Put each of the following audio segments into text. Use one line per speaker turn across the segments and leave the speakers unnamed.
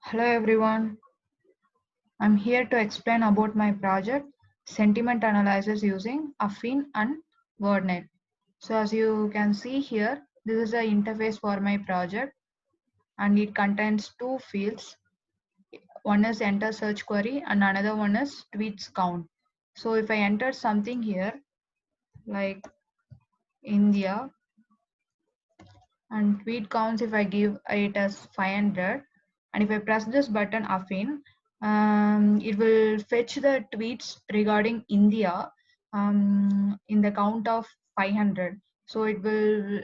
Hello everyone, I'm here to explain about my project Sentiment Analysis using Affine and WordNet. So as you can see here, this is the interface for my project and it contains two fields. One is enter search query and another one is tweets count. So if I enter something here like India and tweet counts, if I give it as 500 and if I press this button Affine, it will fetch the tweets regarding India in the count of 500. So it will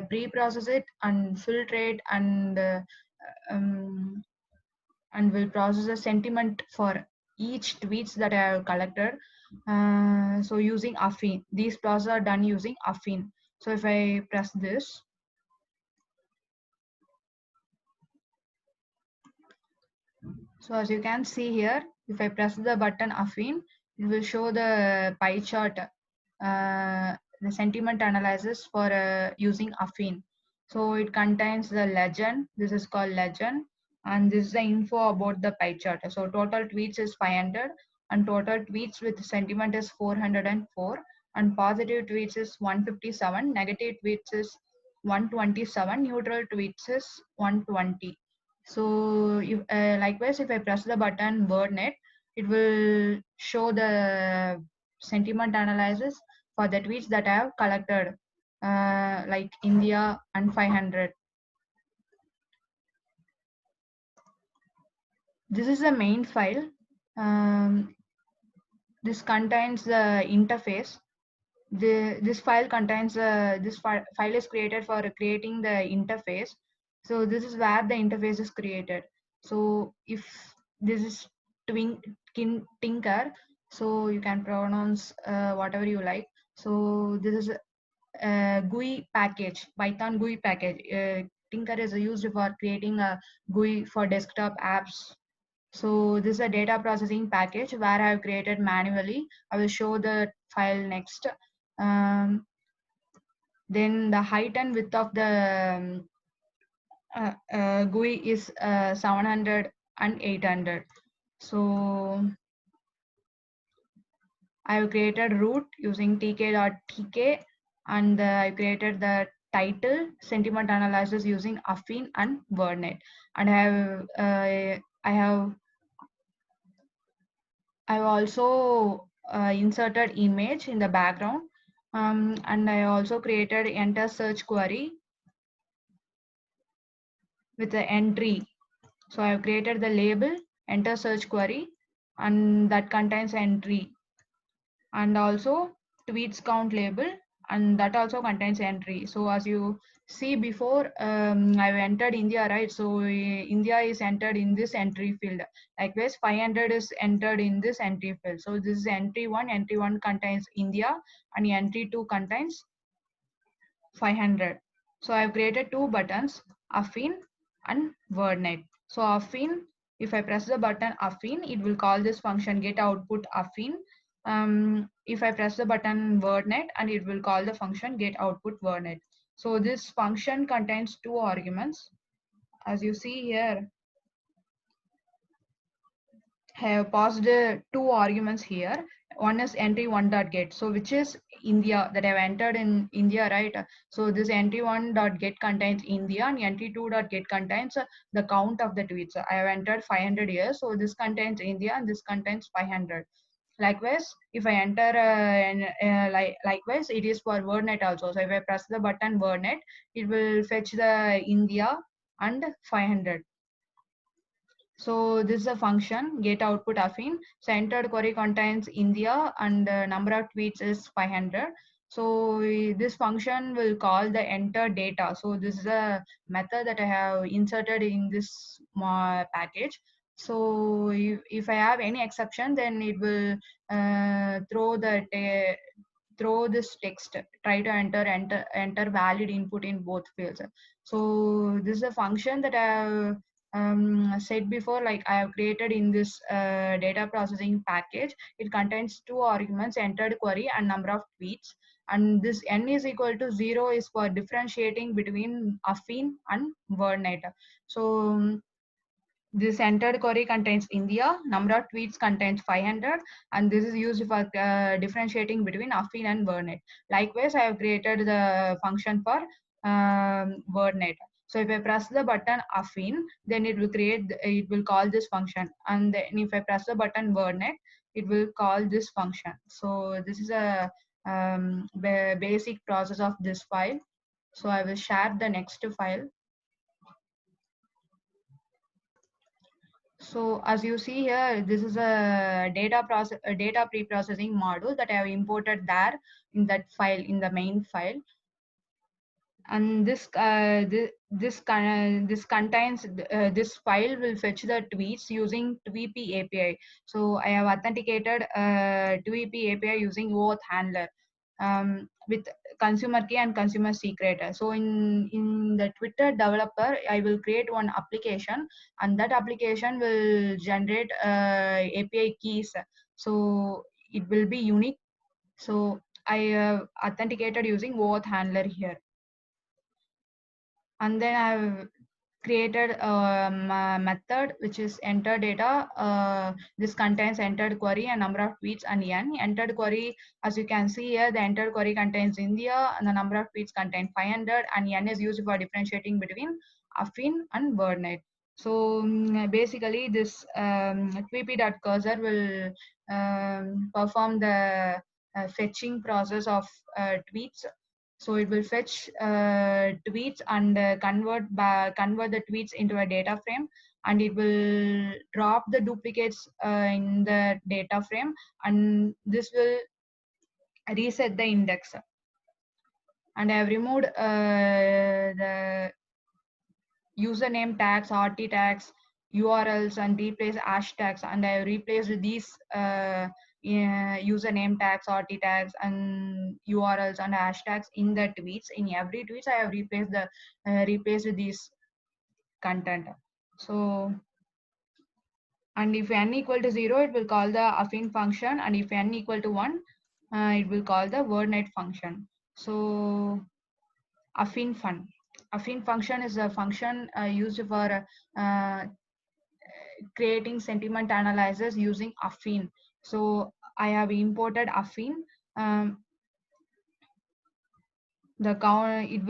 pre-process it and filtrate um, and will process a sentiment for each tweets that I have collected. So using Affine, these processes are done using Affine. So if I press this, so as you can see here, if I press the button Affine, it will show the pie chart, the sentiment analysis for using Affine. So it contains the legend. This is called legend, and this is the info about the pie chart. So total tweets is 500, and total tweets with sentiment is 404, and positive tweets is 157, negative tweets is 127, neutral tweets is 120. So if, likewise, if I press the button WordNet, it will show the sentiment analysis for the tweets that I have collected, like India and 500. This is the main file. Um, this contains the interface. This file contains file is created for creating the interface. So this is where the interface is created. So if this is tinker, so you can pronounce whatever you like. So this is a GUI package, Python GUI package. Tinker is used for creating a GUI for desktop apps. So this is a data processing package where I have created manually. I will show the file next. Um, then the height and width of the GUI is 700 and 800. So I have created root using tk.tk and I created the title sentiment analysis using Affine and WordNet. And I've also inserted image in the background, and I also created enter search query with the entry. So I've created the label enter search query and that contains entry, and also tweets count label and that also contains entry. So as you see before, I've entered India, right? So India is entered in this entry field. Likewise 500 is entered in this entry field. So this is entry 1. Entry 1 contains India and entry 2 contains 500. So I've created two buttons, Affine and WordNet. So Affine, if I press the button Affine, it will call this function get output Affine. If I press the button WordNet, and it will call the function get output WordNet. So this function contains two arguments. As you see here, have passed two arguments here. One is entry one dot get, so which is India that I've entered in India, right? So this entry one dot get contains India and entry two dot get contains the count of the tweets. I have entered 500 here, so this contains India and this contains 500. Likewise, if I enter likewise, it is for WordNet also. So if I press the button WordNet, it will fetch the India and 500. So this is a function get output Affine. So entered query contains India and the number of tweets is 500. So this function will call the enter data. So this is a method that I have inserted in this package. So if I have any exception, then it will throw this text, try to enter valid input in both fields. So this is a function that I have said before, like I have created in this data processing package. It contains two arguments, entered query and number of tweets, and this n is equal to 0 is for differentiating between Affine and WordNet. So This entered query contains India, number of tweets contains 500, and this is used for differentiating between Affine and WordNet. Likewise, I have created the function for WordNet. So if I press the button Affine, then it will call this function. And then if I press the button WordNet, it will call this function. So this is a basic process of this file. So I will share the next file. So as you see here, this is a data pre-processing module that I have imported there in that file, in the main file. And this contains this file will fetch the tweets using Tweepy API. So I have authenticated Tweepy API using OAuth handler with consumer key and consumer secret. So in the Twitter developer, I will create one application, and that application will generate API keys. So it will be unique. So I have authenticated using OAuth handler here. And then I've created a method which is enter data. This contains entered query and number of tweets and n. Entered query, as you can see here, the entered query contains India and the number of tweets contain 500, and n is used for differentiating between Affine and WordNet. So basically this tweepy.cursor will perform the fetching process of tweets. So it will fetch tweets and convert the tweets into a data frame, and it will drop the duplicates in the data frame, and this will reset the index. And I have removed the username tags, RT tags, URLs, and replace hashtags, and I replaced these username tags, RT tags, and URLs and hashtags in the tweets. In every tweets, I have replaced these content. So, and if n equal to 0, it will call the affine function, and if n equal to 1, it will call the WordNet function. So affine fun. Affine function is a function used for creating sentiment analysis using Affine. So I have imported Affine. The count it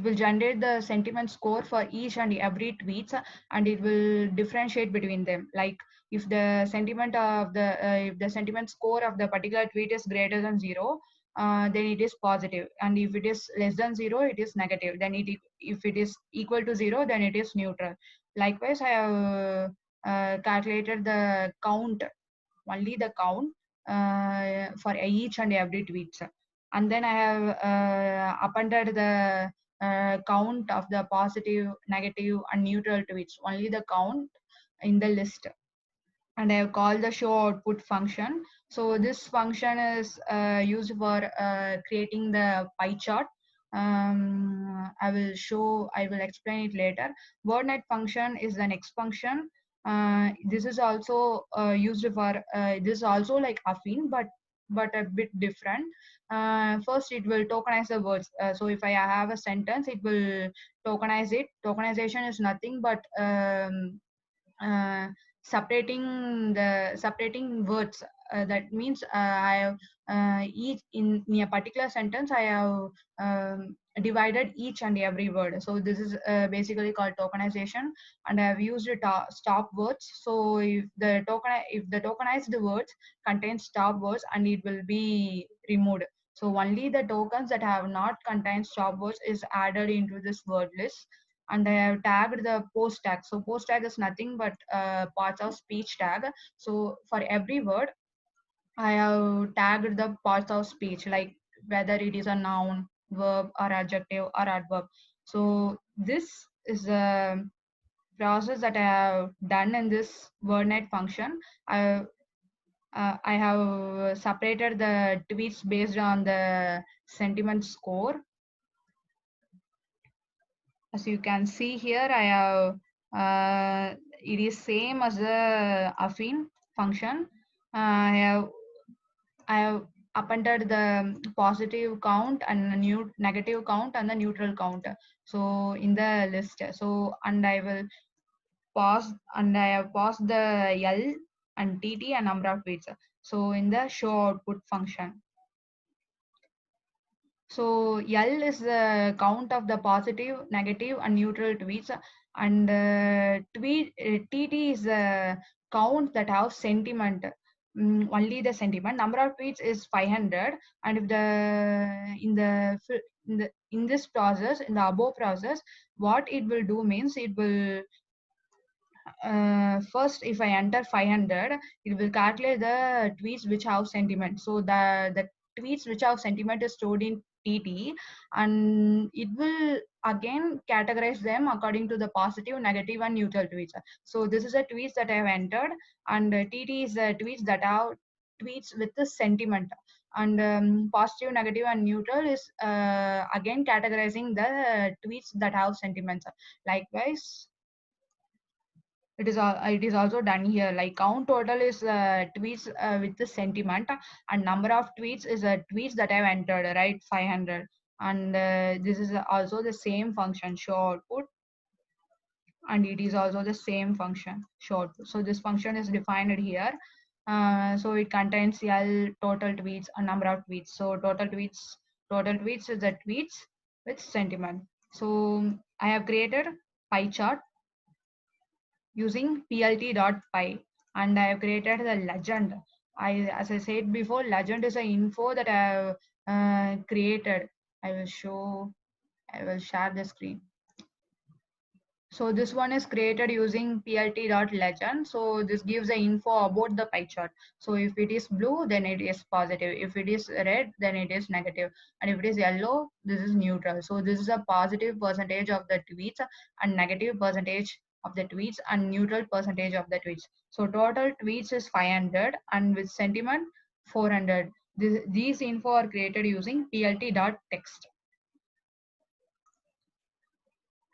will generate the sentiment score for each and every tweets, and it will differentiate between them. Like if the sentiment score of the particular tweet is greater than 0, then it is positive, and if it is less than 0, it is negative. Then if it is equal to 0, then it is neutral. Likewise, I have calculated the count, only the count for each and every tweets. And then I have appended the count of the positive, negative, and neutral tweets, only the count in the list. And I have called the show output function. So this function is used for creating the pie chart. I will explain it later. WordNet function is the next function. This is also used for this is also like Affine, but a bit different. First, it will tokenize the words. So if I have a sentence, it will tokenize it. Tokenization is nothing but separating words. That means I have each in a particular sentence I have divided each and every word. So this is basically called tokenization, and I have used stop words. So if the tokenized words contain stop words, and it will be removed. So only the tokens that have not contained stop words is added into this word list. And I have tagged the post tag. So post tag is nothing but parts of speech tag. So for every word, I have tagged the parts of speech, like whether it is a noun, verb, or adjective, or adverb. So this is a process that I have done in this WordNet function. I have separated the tweets based on the sentiment score. As you can see here, I have it is same as the affine function. I have appended the positive count and the negative count and the neutral count. So in the list. So and I will paused and I have paused the L and TT and number of tweets. So in the show output function. So L is the count of the positive, negative, and neutral tweets, and TT is the count that have sentiment. Only the sentiment. Number of tweets is 500, and if the in this process, in the above process, what it will do means it will first if I enter 500, it will calculate the tweets which have sentiment. So the tweets which have sentiment is stored in TT, and it will again categorize them according to the positive, negative, and neutral tweets. So this is the tweets that I have entered, and TT is the tweets that have tweets with the sentiment. And positive, negative, and neutral is again categorizing the tweets that have sentiments. Likewise, it is also done here. Like count total is tweets with the sentiment, and number of tweets is tweets that I've entered, right? 500. And this is also the same function, show output, and it is also the same function, show output. So this function is defined here. So it contains L total tweets and number of tweets. So total tweets is the tweets with sentiment. So I have created pie chart using plt.py, and I have created the legend. As I said before, legend is an info that I have created. I will share the screen. So this one is created using plt.legend. So this gives the info about the pie chart. So if it is blue, then it is positive. If it is red, then it is negative. And if it is yellow, this is neutral. So this is a positive percentage of the tweets and negative percentage of the tweets and neutral percentage of the tweets. So total tweets is 500 and with sentiment 400. These info are created using plt.text.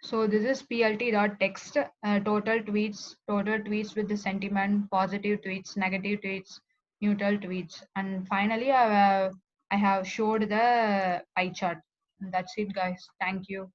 So this is plt.text, total tweets with the sentiment, positive tweets, negative tweets, neutral tweets. And finally, I have showed the pie chart. That's it, guys. Thank you.